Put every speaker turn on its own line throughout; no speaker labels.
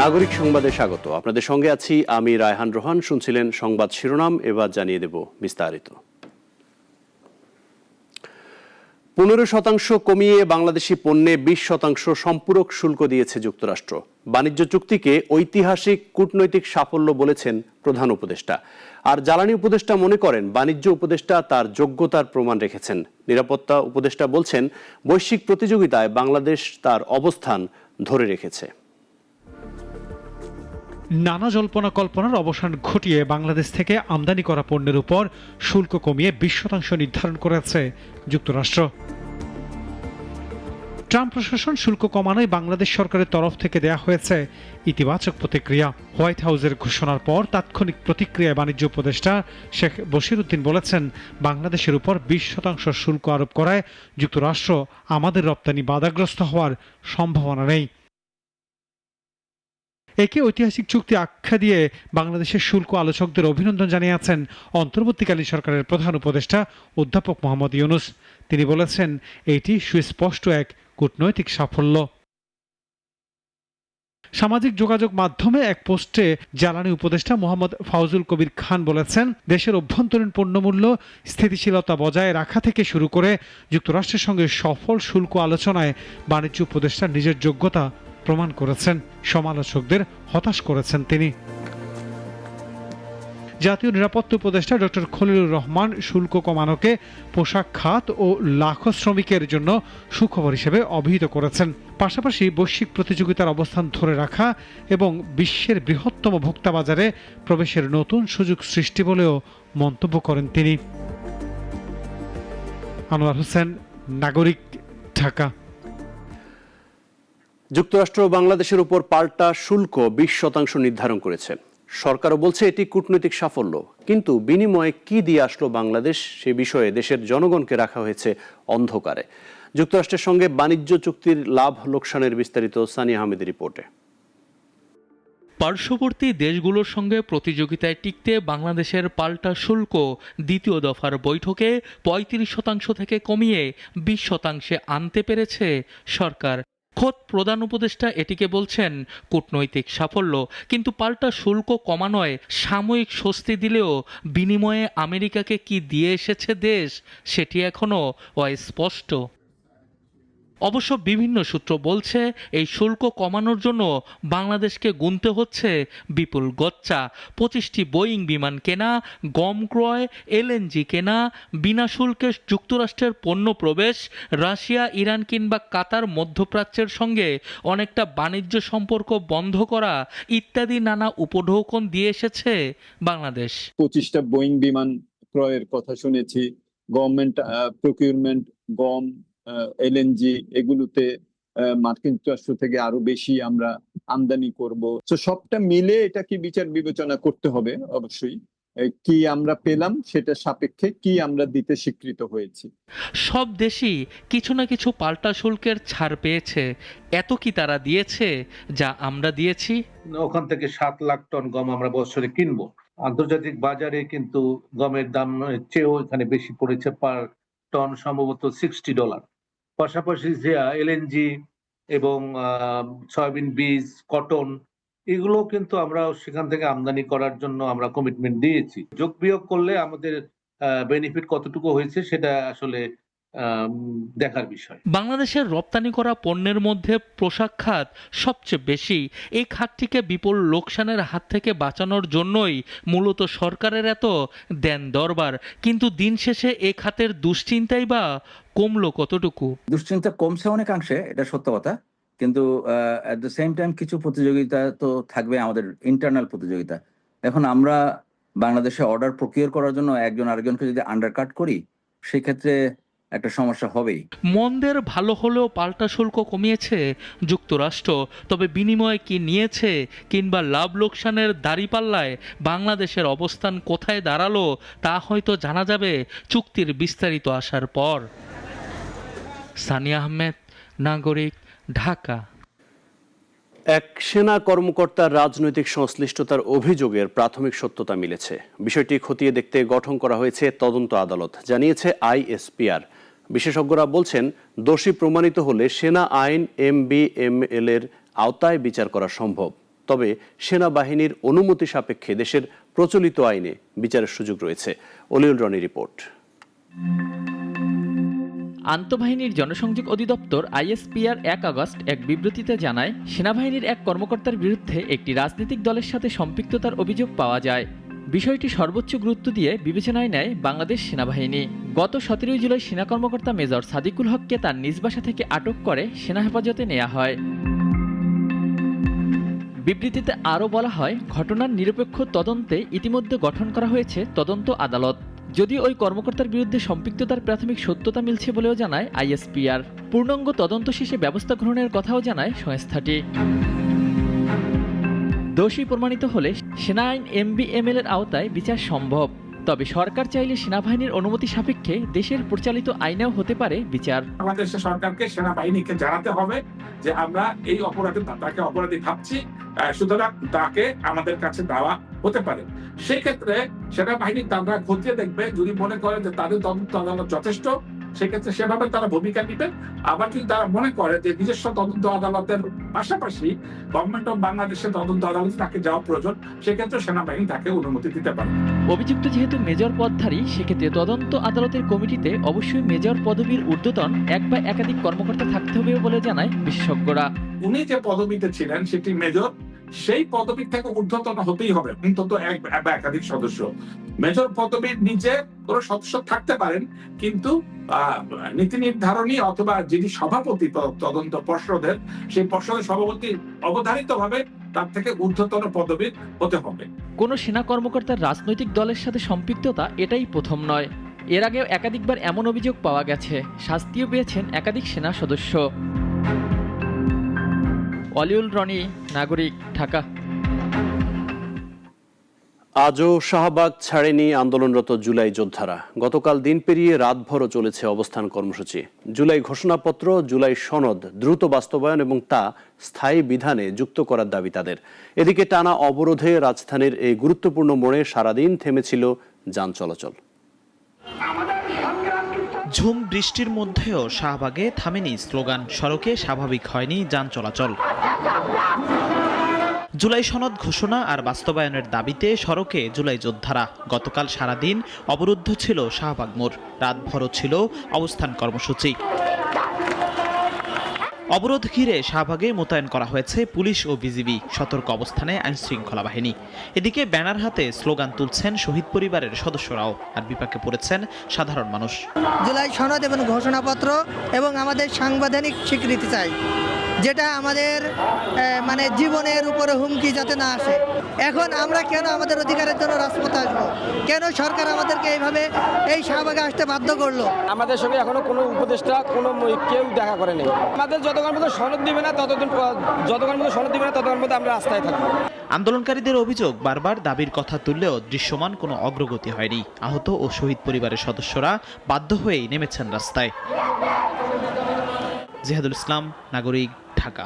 নাগরিক সংবাদে স্বাগত। আপনাদের সঙ্গে আছি আমি রায়হান রোহান। শুনছিলেন সংবাদ শিরোনাম, এবার জানিয়ে দেব বিস্তারিত। 15% কমিয়ে বাংলাদেশি পণ্যে 20% সম্পূরক শুল্ক দিয়েছে যুক্তরাষ্ট্র। বাণিজ্য চুক্তিকে ঐতিহাসিক কূটনৈতিক সাফল্য বলেছেন প্রধান উপদেষ্টা। আর জ্বালানি উপদেষ্টা মনে করেন বাণিজ্য উপদেষ্টা তার যোগ্যতার প্রমাণ রেখেছেন। নিরাপত্তা উপদেষ্টা বলছেন বৈশ্বিক প্রতিযোগিতায় বাংলাদেশ তার অবস্থান ধরে রেখেছে।
নানা জল্পনা কল্পনার অবসান ঘটিয়ে বাংলাদেশ থেকে আমদানি করা পণ্যের উপর শুল্ক কমিয়ে 20% নির্ধারণ করেছে যুক্তরাষ্ট্র। ট্রাম্প প্রশাসন শুল্ক কমানোয় বাংলাদেশ সরকারের তরফ থেকে দেয়া হয়েছে ইতিবাচক প্রতিক্রিয়া। হোয়াইট হাউসের ঘোষণার পর তাৎক্ষণিক প্রতিক্রিয়ায় বাণিজ্য উপদেষ্টা শেখ বশিরউদ্দিন বলেছেন, বাংলাদেশের উপর 20% শুল্ক আরোপ করায় যুক্তরাষ্ট্র আমাদের রপ্তানি বাধাগ্রস্ত হওয়ার সম্ভাবনা নেই। একে ঐতিহাসিক চুক্তি আখ্যা দিয়ে বাংলাদেশের শুল্ক আলোচকদের অভিনন্দন জানিয়েছেন অন্তর্বর্তীকালীন সরকারের প্রধান উপদেষ্টা অধ্যাপক মোহাম্মদ ইউনূস। তিনি বলেছেন, এটি সুস্পষ্ট এক কূটনৈতিক সাফল্য। সামাজিক যোগাযোগ মাধ্যমে এক পোস্টে জ্বালানি উপদেষ্টা মোহাম্মদ ফাউজুল কবির খান বলেছেন, দেশের অভ্যন্তরীণ পণ্যমূল্য স্থিতিশীলতা বজায় রাখা থেকে শুরু করে যুক্তরাষ্ট্রের সঙ্গে সফল শুল্ক আলোচনায় বাণিজ্য উপদেষ্টা নিজের যোগ্যতা প্রমাণ করেছেন। সমালোচকদের হতাশ করেছেন তিনি। জাতীয় নিরাপত্তা উপদেষ্টা ডক্টর খলিলুর রহমান শুল্ক কমানোকে পোশাক খাত ও লাখো শ্রমিকের জন্য সুখবর হিসেবে অভিহিত করেছেন। পাশাপাশি বৈশ্বিক প্রতিযোগিতার অবস্থান ধরে রাখা এবং বিশ্বের বৃহত্তম ভোক্তা বাজারে প্রবেশের নতুন সুযোগ সৃষ্টি বলেও মন্তব্য করেন তিনি। আনোয়ার হোসেন, নাগরিক, ঢাকা।
যুক্তরাষ্ট্র বাংলাদেশের উপর পাল্টা শুল্ক 20% নির্ধারণ করেছে। সরকারও বলছে এটি কূটনৈতিক সাফল্য, কিন্তু বিনিময়ে কি দিয়ে আসলো বাংলাদেশ সে বিষয়ে দেশের জনগণকে রাখা হয়েছে অন্ধকারে। যুক্তরাষ্ট্রের সঙ্গে বাণিজ্য চুক্তির লাভ লোকসানের বিস্তারিত সানিয়া আহমেদের রিপোর্টে।
পার্শ্ববর্তী দেশগুলোর সঙ্গে প্রতিযোগিতায় টিকতে বাংলাদেশের পাল্টা শুল্ক দ্বিতীয় দফার বৈঠকে 35% থেকে কমিয়ে 20% আনতে পেরেছে সরকার। খোদ প্রধান উপদেষ্টা এটিকে বলছেন কূটনৈতিক সাফল্য, কিন্তু পাল্টা শুল্ক কমানোয় সাময়িক স্বস্তি দিলেও বিনিময়ে আমেরিকাকে কি দিয়ে এসেছে দেশ সেটি এখনও অস্পষ্ট। অবশ্য বিভিন্ন সূত্র বলছে এই শুল্ক কমানোর জন্য বাংলাদেশকে গুনতে হচ্ছে বিপুল গচ্চা। 25টি বোয়িং বিমান কেনা, গম ক্রয়, এলএনজি কেনা, বিনা শুল্কে যুক্তরাষ্ট্রের পণ্য প্রবেশ, রাশিয়া, ইরান কিংবা কাতার, মধ্যপ্রাচ্যের সঙ্গে অনেকটা বাণিজ্য সম্পর্ক বন্ধ করা ইত্যাদি নানা উপঢৌকন দিয়ে এসেছে বাংলাদেশ।
25টা বোয়িং বিমান ক্রয়ের কথা শুনেছি, গভর্নমেন্ট প্রকিউরমেন্ট, গম, এলএনজি, এগুলোতে মার্কিন যুক্তরাষ্ট্র থেকে আরো বেশি আমরা আমদানি করব। তো সবটা মিলে এটা কি বিচার বিবেচনা করতে হবে। অবশ্যই কি আমরা পেলাম সেটা সাপেক্ষে কি আমরা দিতে স্বীকৃত হয়েছি।
সব দেশই কিছু না কিছু পাল্টা শুল্কের ছাড় পেয়েছে। এত কি তারা দিয়েছে যা আমরা দিয়েছি?
ওখান থেকে 7 লাখ টন গম আমরা বছরে কিনবো। আন্তর্জাতিক বাজারে কিন্তু গমের দাম চেয়েও এখানে বেশি পড়েছে, পার টন সম্ভবত $60। পাশাপাশি যে এলএনজি এবং সয়াবিন বীজ, কটন, এগুলো কিন্তু আমরা সেখান থেকে আমদানি করার জন্য আমরা কমিটমেন্ট দিয়েছি। যোগ বিয়োগ করলে আমাদের বেনিফিট কতটুকু হয়েছে সেটা আসলে দেখার বিষয়।
বাংলাদেশের রপ্তানি করা পণ্যের মধ্যে পোশাক খাত সবচেয়ে বেশি। এই খাতটিকে বিপুল লোকসানের হাত থেকে বাঁচানোর জন্যই মূলত সরকারের এত দেন দরবার। কিন্তু দিন শেষে এ খাতের দুশ্চিন্তাই বা কমলো কতটুকু?
দুশ্চিন্তা কমছে অনেকাংশে, এটা সত্য কথা, কিন্তু অ্যাট দ্য সেম টাইম কিছু প্রতিযোগিতা তো থাকবে, আমাদের ইন্টারনাল প্রতিযোগিতা। এখন আমরা বাংলাদেশে অর্ডার প্রকিউর করার জন্য একজন আরেকজনকে যদি আন্ডারকাট করি, সেক্ষেত্রে একটা সমস্যা হবেই।
মন্দের ভালো হলেও পাল্টা শুল্ক কমিয়েছে যুক্তরাষ্ট্র, তবে বিনিময়ে কি নিয়েছে কিংবা লাভ লোকসানের দাঁড়িপাল্লায় বাংলাদেশের অবস্থান কোথায় দাঁড়ালো তা হয়তো জানা যাবে চুক্তির বিস্তারিত আসার পর। সানিয়া আহমেদ, নাগরিক, ঢাকা।
এক সেনা কর্মকর্তার রাজনৈতিক সংশ্লিষ্টতার অভিযোগের প্রাথমিক সত্যতা মিলেছে। বিষয়টি খতিয়ে দেখতে গঠন করা হয়েছে তদন্ত আদালত, জানিয়েছে আইএসপিআর। বিশেষজ্ঞরা বলছেন, দোষী প্রমাণিত হলে সেনা আইন MBML এর আওতায় বিচার করা সম্ভব। তবে সেনাবাহিনীর অনুমতি সাপেক্ষে দেশের প্রচলিত আইনে বিচারের সুযোগ রয়েছে। অলিউল রনি রিপোর্ট।
আন্তঃবাহিনীর জনসংযোগ অধিদপ্তর আইএসপিআর 1 আগস্ট এক বিবৃতিতে জানায়, সেনাবাহিনীর এক কর্মকর্তার বিরুদ্ধে একটি রাজনৈতিক দলের সাথে সম্পৃক্ততার অভিযোগ পাওয়া যায়। বিষয়টি সর্বোচ্চ গুরুত্ব দিয়ে বিবেচনায় নেয় বাংলাদেশ সেনাবাহিনী। গত 17 জুলাই সেনা কর্মকর্তা মেজর সাদিকুল হককে তার নিজ বাসা থেকে আটক করে সেনা হেফাজতে নেওয়া হয়। বিবৃতিতে আরও বলা হয়, ঘটনার নিরপেক্ষ তদন্তে ইতিমধ্যে গঠন করা হয়েছে তদন্ত আদালত। যদিও ওই কর্মকর্তার বিরুদ্ধে সম্পৃক্ততার প্রাথমিক সত্যতা মিলছে বলেও জানায় আইএসপিআর। পূর্ণাঙ্গ তদন্ত শেষে ব্যবস্থা গ্রহণের কথাও জানায় সংস্থাটি। দোষী প্রমাণিত হলে সেনা আইন MBML এর আওতায় বিচার সম্ভব। তবে সরকার চাইলে সেনাবাহিনীর অনুমতি সাপেক্ষে দেশের প্রচলিত আইনেও হতে পারে বিচার।
আমাদের সরকারকে, সেনাবাহিনীকে জানাতে হবে যে আমরা এই তাকে অপরাধী ভাবছি, সুতরাং তাকে আমাদের কাছে দেওয়া হতে পারে। সেই ক্ষেত্রে সেনাবাহিনী তারা খতিয়ে দেখবে, যদি মনে করে যে তাদের তদন্ত আদালত যথেষ্ট, সেক্ষেত্রে সেভাবে তারা ভূমিকা নেবেন। আবার যদি তারা মনে করে যে নিজস্ব তদন্ত আদালতের পাশাপাশি গভর্নমেন্ট অফ বাংলাদেশের তদন্ত আদালতে তাকে যাওয়া প্রয়োজন, সেক্ষেত্রে সেনাবাহিনী তাকে অনুমতি দিতে পারে।
অভিযুক্ত যেহেতু মেজর পদধারী, সেক্ষেত্রে তদন্ত আদালতের কমিটিতে অবশ্যই মেজর পদবীর ঊর্ধ্বতন এক বা একাধিক কর্মকর্তা থাকতে হবে বলে জানায় বিশেষজ্ঞরা।
উনি যে পদবিতে ছিলেন সেটি মেজর, সেই পদবি থেকে ঊর্ধ্বতন হতেই হবে অন্তত এক বা একাধিক সদস্য। মেজর পদবীর নিচে কোনো সদস্য থাকতে পারেন, কিন্তু নীতি নির্ধারণী অথবা যিনি সভাপতি তদন্ত পর্ষদের, সেই পর্ষদের সভাপতি অবধারিতভাবে তার থেকে ঊর্ধ্বতন পদবীর হতে হবে।
কোনো সেনা কর্মকর্তার রাজনৈতিক দলের সাথে সম্পৃক্ততা এটাই প্রথম নয়। এর আগেও একাধিকবার এমন অভিযোগ পাওয়া গেছে। শাস্তিও পেয়েছেন একাধিক সেনা সদস্য। অলিউল রনি, নাগরিক, ঢাকা।
আজও শাহবাগ ছাড়েনি আন্দোলনরত জুলাই যোদ্ধারা। গতকাল দিন পেরিয়ে রাতভরও চলেছে অবস্থান কর্মসূচি। জুলাই ঘোষণাপত্র, জুলাই সনদ দ্রুত বাস্তবায়ন এবং তা স্থায়ী বিধানে যুক্ত করার দাবি তাদের। এদিকে টানা অবরোধে রাজধানীর এই গুরুত্বপূর্ণ মোড়ে সারাদিন থেমেছিল যান চলাচল।
ঝুম বৃষ্টির মধ্যেও শাহবাগে থামেনি স্লোগান, সড়কে স্বাভাবিক হয়নি যান চলাচল। জুলাই সনদ ঘোষণা আর বাস্তবায়নের দাবিতে সড়কে জুলাই যোদ্ধারা। গতকাল সারাদিন অবরুদ্ধ ছিল শাহবাগ মোড়, রাতভরও ছিল অবস্থান কর্মসূচি। অবরোধ ঘিরে শাহবাগে মোতায়েন করা হয়েছে পুলিশ ও বিজিবি, সতর্ক অবস্থানে আইনশৃঙ্খলা বাহিনী। এদিকে ব্যানার হাতে স্লোগান তুলছেন শহীদ পরিবারের সদস্যরাও, আর বিপাকে পড়েছেন সাধারণ মানুষ।
জুলাই সনদ এবং ঘোষণাপত্র এবং আমাদের সাংবিধানিক স্বীকৃতি চাই, যেটা আমাদের জীবনের উপরে হুমকি যাতে না আসে। এখন আমরা কেন আমাদের অধিকারের জন্য রাজপথে আসবো? কেন সরকার আমাদেরকে এইভাবে এই শাহবাগে আসতে বাধ্য করলো?
আমাদের সঙ্গে এখনো কোনো উপদেষ্টা কেউ দেখা করেনি। আমাদের যতক্ষণ পর্যন্ত সনদ দিবে না ততক্ষণ মধ্যে আমরা রাস্তায় থাকবো।
আন্দোলনকারীদের অভিযোগ, বারবার দাবির কথা তুললেও দৃশ্যমান কোনো অগ্রগতি হয়নি। আহত ও শহীদ পরিবারের সদস্যরা বাধ্য হয়েই নেমেছেন রাস্তায়। জিহাদুল ইসলাম, নাগরিক, ঢাকা।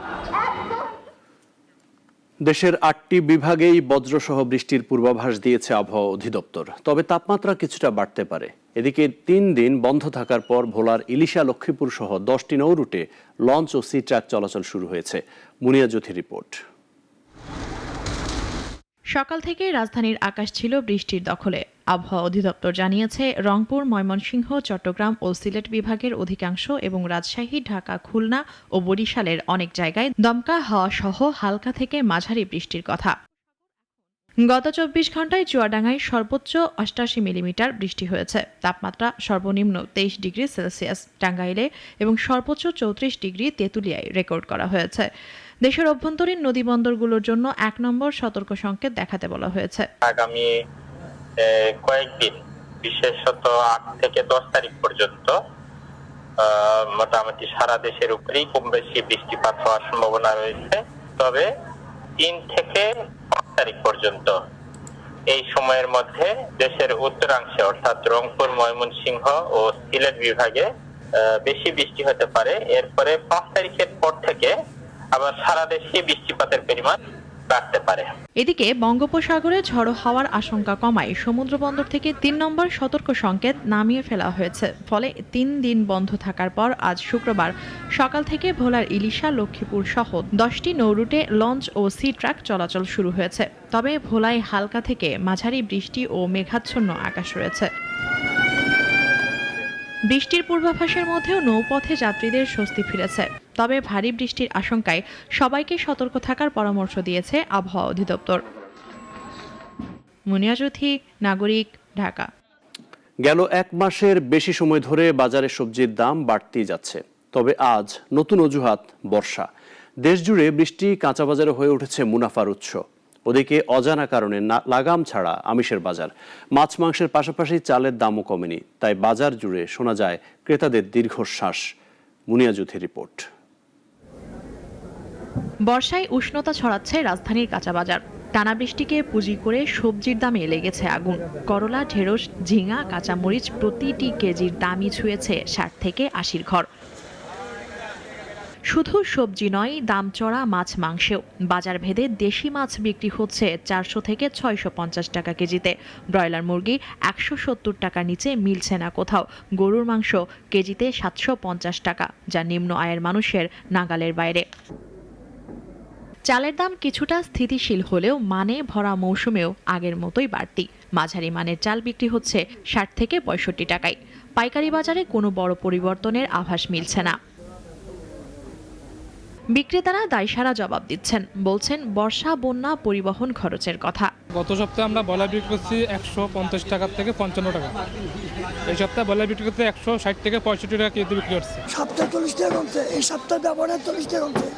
দেশের 8টি বিভাগেই বজ্রসহ বৃষ্টির পূর্বাভাস দিয়েছে আবহাওয়া অধিদপ্তর। তবে তাপমাত্রা কিছুটা বাড়তে পারে। এদিকে 3 দিন বন্ধ থাকার পর ভোলার ইলিশা, লক্ষ্মীপুর সহ 10টি নৌ রুটে লঞ্চ ও সি ট্রাক চলাচল শুরু হয়েছে। মুনিয়া জ্যোতি রিপোর্ট।
সকাল থেকেই রাজধানীর আকাশ ছিল বৃষ্টির দখলে। আবহাওয়া অধিদপ্তর জানিয়েছে, রংপুর, ময়মনসিংহ, চট্টগ্রাম ও সিলেট বিভাগের অধিকাংশ এবং রাজশাহী, ঢাকা, খুলনা ও বরিশালের অনেক জায়গায় দমকা হাওয়া সহ হালকা থেকে মাঝারি বৃষ্টির কথা। গত 24 ঘন্টায় চুয়াডাঙ্গায় সর্বোচ্চ 88 মিলিমিটার বৃষ্টি হয়েছে। তাপমাত্রা সর্বনিম্ন 23 ডিগ্রি সেলসিয়াস টাঙ্গাইলে এবং সর্বোচ্চ 34 ডিগ্রি তেঁতুলিয়ায় রেকর্ড করা হয়েছে। দেশের অভ্যন্তরীণ নদী বন্দরগুলোর জন্য 1 নম্বর সতর্ক সংকেত দেখাতে বলা হয়েছে।
আগামী কয়েকদিন, বিশেষত 8 থেকে 10 তারিখ পর্যন্ত মোটামুটি সারা দেশের উপরেই কম বেশি বৃষ্টিপাত হওয়ার সম্ভাবনা রয়েছে। তবে 3 থেকে 5 তারিখ পর্যন্ত এই সময়ের মধ্যে দেশের উত্তরাংশে অর্থাৎ রংপুর, ময়মনসিংহ ও সিলেট বিভাগে বেশি বৃষ্টি হতে পারে। এরপরে 5 তারিখের পর থেকে আবার সারা দেশে বৃষ্টিপাতের পরিমাণ বাড়তে পারে।
এদিকে বঙ্গোপসাগরে ঝড়ো হাওয়ার আশঙ্কা কমায় সমুদ্র বন্দর থেকে ৩ নম্বর সতর্ক সংকেত নামিয়ে ফেলা হয়েছে। ফলে ৩ দিন বন্ধ থাকার পর আজ শুক্রবার সকাল থেকে ভোলার ইলিশা, লক্ষ্মীপুর সহ 10টি নৌরুটে লঞ্চ ও সি ট্রাক চলাচল শুরু হয়েছে। তবে ভোলায় হালকা থেকে মাঝারি বৃষ্টি ও মেঘাচ্ছন্ন আকাশ রয়েছে। বৃষ্টির পূর্বাভাসের মধ্যেও নৌপথে যাত্রীদের স্বস্তি ফিরেছে। তবে ভারী বৃষ্টির আশঙ্কায় সবাইকে সতর্ক থাকার পরামর্শ দিয়েছে আবহাওয়া অধিদপ্তর। মুনিয়া চৌধুরী, নাগরিক, ঢাকা।
গেল 1 মাসের বেশি সময় ধরে বাজারে সবজির দাম বাড়তেই যাচ্ছে। তবে আজ নতুন অজুহাত বর্ষা। দেশজুড়ে বৃষ্টি কাঁচা বাজারে হয়ে উঠেছে মুনাফার উৎস। ওদিকে অজানা কারণে লাগাম ছাড়া আমিষের বাজার, মাছ মাংসের পাশাপাশি চালের দামও কমেনি। তাই বাজার জুড়ে শোনা যায় ক্রেতাদের দীর্ঘশ্বাস। মুনিয়া চৌধুরীর রিপোর্ট।
বর্ষায় উষ্ণতা ছড়াচ্ছে রাজধানীর কাঁচা বাজার। টানা বৃষ্টিকে পুঁজি করে সবজির দামে লেগেছে আগুন। করলা, ঢেঁড়স, ঝিঙা, কাঁচামরিচ প্রতিটি কেজির দামই ছুঁয়েছে 60 থেকে 80 ঘর। শুধু সবজি নয়, দাম চড়া মাছ মাংসেও। বাজার ভেদে দেশি মাছ বিক্রি হচ্ছে 400 থেকে 650 টাকা কেজিতে। ব্রয়লার মুরগি 170 টাকার নিচে মিলছে না কোথাও। গরুর মাংস কেজিতে 750 টাকা, যা নিম্ন আয়ের মানুষের নাগালের বাইরে। চালের দাম কিছুটা স্থিতিশীল হলেও মানে ভরা মৌসুমেও আগের মতোই বাড়তি। মাঝারি মানের চাল বিক্রি হচ্ছে 60 থেকে 65 টাকায়। পাইকারি বাজারে কোনো বড় পরিবর্তনের আভাস মিলছে না। বিক্রেতারা দায়সারা জবাব দিচ্ছেন, বলছেন বর্ষা, বন্যা, পরিবহন খরচের কথা।
গত সপ্তাহে আমরা ব্রয়লার বিক্রি করছি 150 টাকা থেকে 55 টাকা। এই সপ্তাহে ব্রয়লার বিক্রি করতে 160 থেকে 65 টাকা কেজি বিক্রি করছে।
সপ্তাহে 40 টাকা কমছে, এই সপ্তাহে ব্যবহারে 40 টাকা কমছে।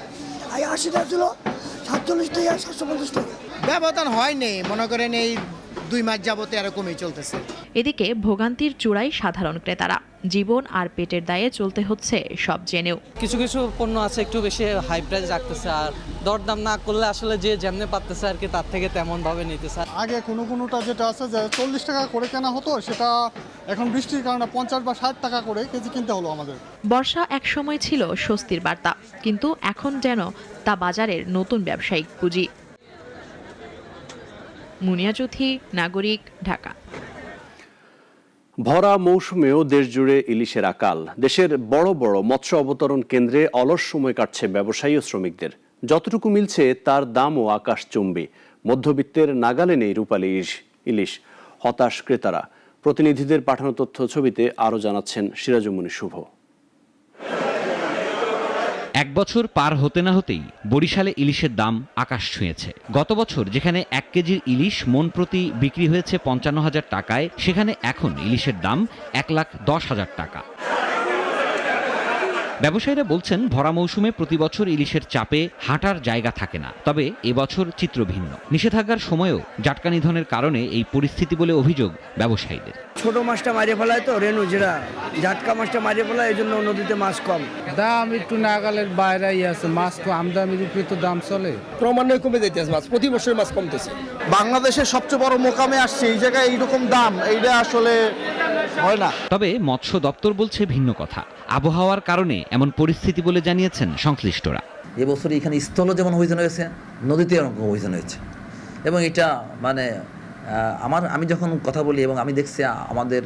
আর 80 টাকা ছিল 47 টাকা 750 টাকা।
ব্যবধান হয়নি, মনে করেন এই 2 মাস যাবতে এরকমই চলতেছে।
এদিকে ভোগান্তির চূড়ায় সাধারণ ক্রেতারা। জীবন আর পেটের দায়ে চলতে হচ্ছে সব জেনেও।
কিছু কিছু পণ্য আছে একটু বেশি হাই প্রাইস রাখতেছে, আর দরদাম না করলে আসলে যে যেমনে পারতেছে আর কি তার থেকে তেমন ভাবে নিতেছে।
আগে কোনোটা যেটা আছে যে 40 টাকা করে কেনা হতো, সেটা এখন বৃষ্টির কারণে 50 বা 60 টাকা করে কেজি কিনতে হলো আমাদের।
বর্ষা একসময় ছিল স্বস্তির বার্তা, কিন্তু এখন যেন তা বাজারের নতুন ব্যবসায়িক পুঁজি। মুনিয়া চৌধুরী, নাগরিক, ঢাকা।
ভরা মৌসুমেও দেশজুড়ে ইলিশের আকাল। দেশের বড় বড় মৎস্য অবতরণ কেন্দ্রে অলস সময় কাটছে ব্যবসায়ী ও শ্রমিকদের। যতটুকু মিলছে তার দামও আকাশচুম্বী। মধ্যবিত্তের নাগালে নেই রূপালী ইলিশ। হতাশ ক্রেতারা। প্রতিনিধিদের পাঠানো তথ্য ছবিতে আরও জানাচ্ছেন সিরাজুমনি শুভ।
1 বছর পার হতে না হতেই বরিশালে ইলিশের দাম আকাশ ছুঁয়েছে। গত বছর যেখানে 1 কেজির ইলিশ মন প্রতি বিক্রি হয়েছে 55,000 টাকায়, সেখানে এখন ইলিশের দাম 1,10,000 টাকা। ব্যবসায়ীরা বলছেন ভরা মৌসুমে প্রতি বছর ইলিশের চাপে হাঁটার জায়গা থাকে না। তবে এবছর চিত্র ভিন্ন। নিষেধাজ্ঞার সময়ও জাটকা নিধনের কারণে এই পরিস্থিতি বলে অভিযোগ ব্যবসায়ীদের।
ছোট মাছটা মারিয়ে ফেলায় তো রেনু, যেটা জাটকা মাছটা মারিয়ে ফেলায়, এই জন্য নদীতে মাছ কম।
দাম একটু নাগালের বাইরেই আছে, মাছ তো আমদানির উপরে তো দাম চলে।
ক্রমান্বয়ে কমে যাইতেছে মাছ, প্রতি বছর মাছ কমতেছে। বাংলাদেশের সবচেয়ে বড় মোকামে আসছে, এই জায়গায় এইরকম দাম, এইটা আসলে হয় না।
তবে মৎস্য দপ্তর বলছে ভিন্ন কথা। আবহাওয়ার কারণে এমন পরিস্থিতি বলে জানিয়েছেন সংশ্লিষ্টরা।
এবছর এখানে স্থল যেমন অভিযান হয়েছে, নদীতে এরকম অভিযান হয়েছে। এবং এটা মানে আমি যখন কথা বলি এবং আমি দেখছি আমাদের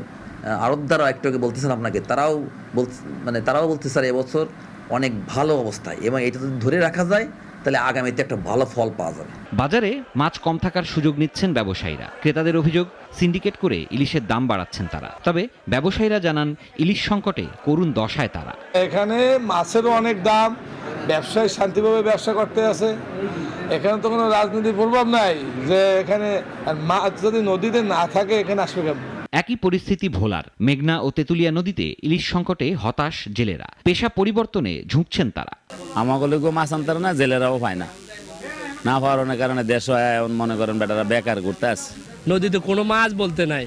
আড়তদারও একটু আগে বলতেছেন আপনাকে, তারাও বলতে স্যার এবছর অনেক ভালো অবস্থায়, এবং এটা যদি ধরে রাখা যায় তাহলে আগামীতে একটা ভালো ফল পাওয়া যাবে।
বাজারে মাছ কম থাকার সুযোগ নিচ্ছেন ব্যবসায়ীরা। ক্রেতাদের অভিযোগ, সিন্ডিকেট করে ইলিশের দাম বাড়াচ্ছেন তারা। তবে ব্যবসায়ীরা জানান ইলিশ সংকটে করুণ দশায় তারা।
এখানে মাছেরও অনেক দাম, ব্যবসায়ী শান্তিভাবে ব্যবসা করতে আছে। এখানে তো কোনো রাজনীতির প্রভাব নাই যে এখানে মাছ যদি নদীতে না থাকে এখানে আসবে কেমন।
একই পরিস্থিতি ভোলার। মেঘনা ও তেঁতুলিয়া নদীতে ইলিশ সংকটে হতাশ জেলেরা। পেশা পরিবর্তনে ঝুঁকছেন তারা।
আমাগুলো মাছ আনতে না, জেলেরাও পায় না পাওয়ার কারণে দেশ মনে করেন বেটারা বেকার ঘুরতে আসে।
নদীতে কোনো মাছ বলতে নাই।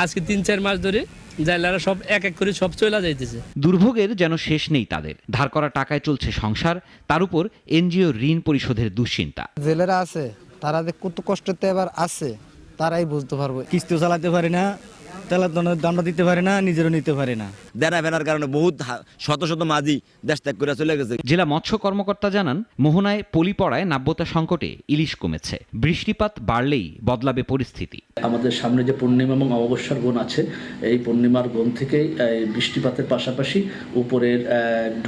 আজকে 3-4 মাস ধরে জেলেরা সব এক এক করে সব চলে যাইতেছে।
দুর্ভোগের যেন শেষ নেই তাদের। ধার করা টাকায় চলছে সংসার, তার উপর এনজিও ঋণ পরিশোধের দুশ্চিন্তা।
জেলেরা আছে, তারা কত কষ্টতে এবার আছে তারাই বুঝতে পারবে।
কিস্তি চালাতে পারি না,
তেলের দামটা দিতে পারে না, নিজেরও নিতে পারে না।
দেনা ফেনার কারণে বহুত শত শত মাঝি দেশ ত্যাগ করে চলে গেছে।
জেলা মৎস্য কর্মকর্তা জানান, মোহনায় পলি পড়ায় নাব্যতা সংকটে ইলিশ কমেছে। বৃষ্টিপাত বাড়লেই বদলাবে পরিস্থিতি।
আমাদের সামনে যে পূর্ণিমা এবং অমাবস্যার গুণ আছে, এই পূর্ণিমার গুণ থেকেই বৃষ্টিপাতের পাশাপাশি উপরের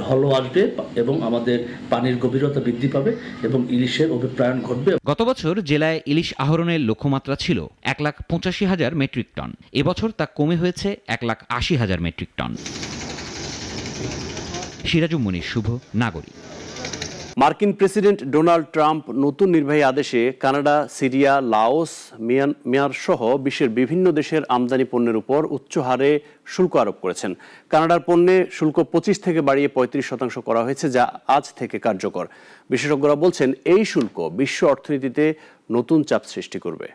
ঢলও আসবে এবং আমাদের পানির গভীরতা বৃদ্ধি পাবে এবং ইলিশের অভিপ্রায়ণ ঘটবে।
গত বছর জেলায় ইলিশ আহরণের লক্ষ্যমাত্রা ছিল 1,85,000 মেট্রিক টন। এবছর তা কমে হয়েছে 1,80,000 মেট্রিক টন। সিরাজুম মুনির, শুভ, নাগরিক।
মার্কিন প্রেসিডেন্ট ডোনাল্ড ট্রাম্প নতুন নির্বাহী আদেশে কানাডা, সিরিয়া, লাওস, মিয়ানমার সহ বিশ্বের বিভিন্ন দেশের আমদানি পণ্যের উপর উচ্চ হারে শুল্ক আরোপ করেছেন। কানাডার পণ্যে শুল্ক 25 থেকে বাড়িয়ে 35% করা হয়েছে, যা আজ থেকে কার্যকর। বিশেষজ্ঞরা বলছেন, এই শুল্ক বিশ্ব অর্থনীতিতে নতুন চাপ সৃষ্টি করবে।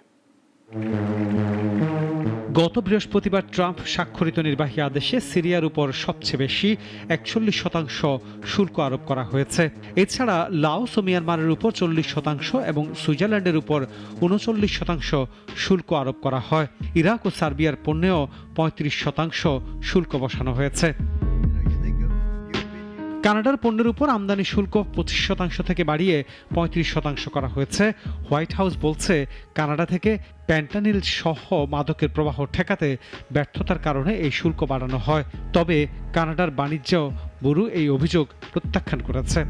গত বৃহস্পতিবার ট্রাম্প স্বাক্ষরিত নির্বাহী আদেশে সিরিয়ার উপর সবচেয়ে বেশি 41% শুল্ক আরোপ করা হয়েছে। এছাড়া লাওস ও মিয়ানমারের উপর 40% এবং সুইজারল্যান্ডের উপর 39% শুল্ক আরোপ করা হয়। ইরাক ও সার্বিয়ার পণ্যেও 35% শুল্ক বসানো হয়েছে। কানাডার পণ্যের উপর আমদানি শুল্ক 25% থেকে বাড়িয়ে 35% করা হয়েছে। হোয়াইট হাউস বলছে, কানাডা থেকে প্যান্টানিল সহ মাদকের প্রবাহ ঠেকাতে ব্যর্থতার কারণে এই শুল্ক বাড়ানো হয়। তবে কানাডার বাণিজ্য ব্যুরো এই অভিযোগ প্রত্যাখ্যান করেছে।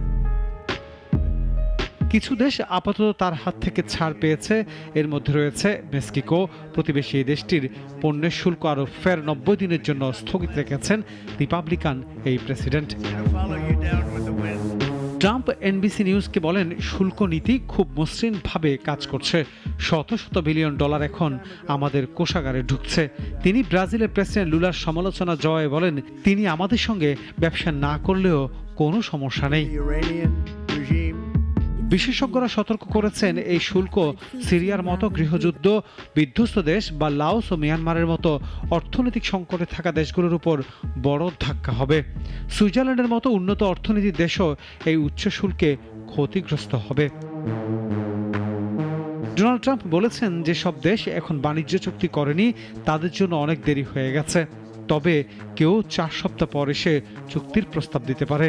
কিছু দেশ আপাতত তার হাত থেকে ছাড় পেয়েছে। এর মধ্যে রয়েছে মেক্সিকো। প্রতিবেশী এই দেশটির পণ্যের শুল্ক আরোপ ফের 90 দিনের জন্য স্থগিত রেখেছেন রিপাবলিকান এই প্রেসিডেন্ট। ট্রাম্প এনবিসি নিউজকে বলেন, শুল্ক নীতি খুব মসৃণভাবে কাজ করছে। শত শত বিলিয়ন ডলার এখন আমাদের কোষাগারে ঢুকছে। তিনি ব্রাজিলের প্রেসিডেন্ট লুলার সমালোচনা জবাবে বলেন, তিনি আমাদের সঙ্গে ব্যবসা না করলেও কোনো সমস্যা নেই। বিশেষজ্ঞরা সতর্ক করেছেন, এই শুল্ক সিরিয়ার মতো গৃহযুদ্ধ বিধ্বস্ত দেশ বা লাওস ও মিয়ানমারের মতো অর্থনৈতিক সংকটে থাকা দেশগুলোর উপর বড় ধাক্কা হবে। সুইজারল্যান্ডের মতো উন্নত অর্থনীতির দেশও এই উচ্চ শুল্কে ক্ষতিগ্রস্ত হবে। ডোনাল্ড ট্রাম্প বলেছেন, যেসব দেশ এখন বাণিজ্য চুক্তি করেনি তাদের জন্য অনেক দেরি হয়ে গেছে। তবে কেউ 4 সপ্তাহ পর এসে চুক্তির প্রস্তাব দিতে পারে।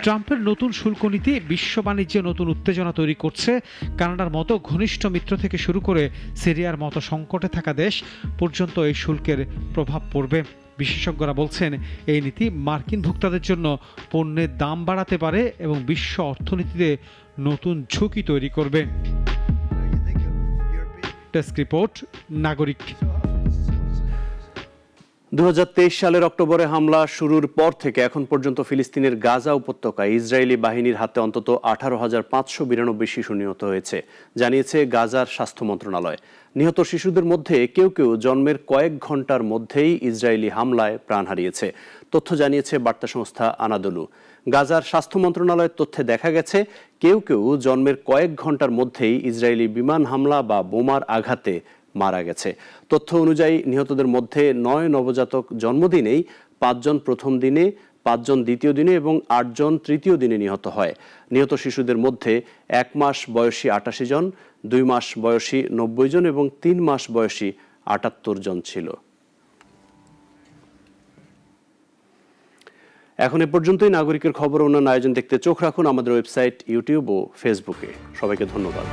ট্রাম্পের নতুন শুল্ক নীতি বিশ্ব বাণিজ্যে নতুন উত্তেজনা তৈরি করছে। কানাডার মতো ঘনিষ্ঠ মিত্র থেকে শুরু করে সিরিয়ার মতো সংকটে থাকা দেশ পর্যন্ত এই শুল্কের প্রভাব পড়বে। বিশেষজ্ঞরা বলছেন, এই নীতি মার্কিন ভোক্তাদের জন্য পণ্যের দাম বাড়াতে পারে এবং বিশ্ব অর্থনীতিতে নতুন ঝুঁকি তৈরি করবে। ডেস্ক রিপোর্ট, নাগরিক।
2023 সালের অক্টোবরে হামলা শুরুর পর থেকে এখন পর্যন্ত ফিলিস্তিনের গাজা উপত্যকায় ইসরায়েলি বাহিনীর হাতে অন্তত 18,592 শিশু নিহত হয়েছে, জানিয়েছে গাজার স্বাস্থ্য মন্ত্রণালয়। নিহত শিশুদের মধ্যে কেউ কেউ জন্মের কয়েক ঘন্টার মধ্যেই ইসরায়েলি হামলায় প্রাণ হারিয়েছে, তথ্য জানিয়েছে বার্তা সংস্থা আনাদোলু। গাজার স্বাস্থ্য মন্ত্রণালয়ের তথ্যে দেখা গেছে, কেউ কেউ জন্মের কয়েক ঘন্টার মধ্যেই ইসরায়েলি বিমান হামলা বা বোমার আঘাতে মারা গেছে। তথ্য অনুযায়ী নিহতদের মধ্যে 9 নবজাতক জন্মদিনেই, 5 জন প্রথম দিনে, 5 জন দ্বিতীয় দিনে এবং 8 জন তৃতীয় দিনে নিহত হয়। নিহত শিশুদের মধ্যে 1 মাস বয়সী 88 জন, 2 মাস বয়সী 90 জন এবং 3 মাস বয়সী 78 জন ছিল। এখন এ পর্যন্তই। নাগরিকের খবর অন্যান্য আয়োজন দেখতে চোখ রাখুন আমাদের ওয়েবসাইট, ইউটিউব ও ফেসবুকে। সবাইকে ধন্যবাদ।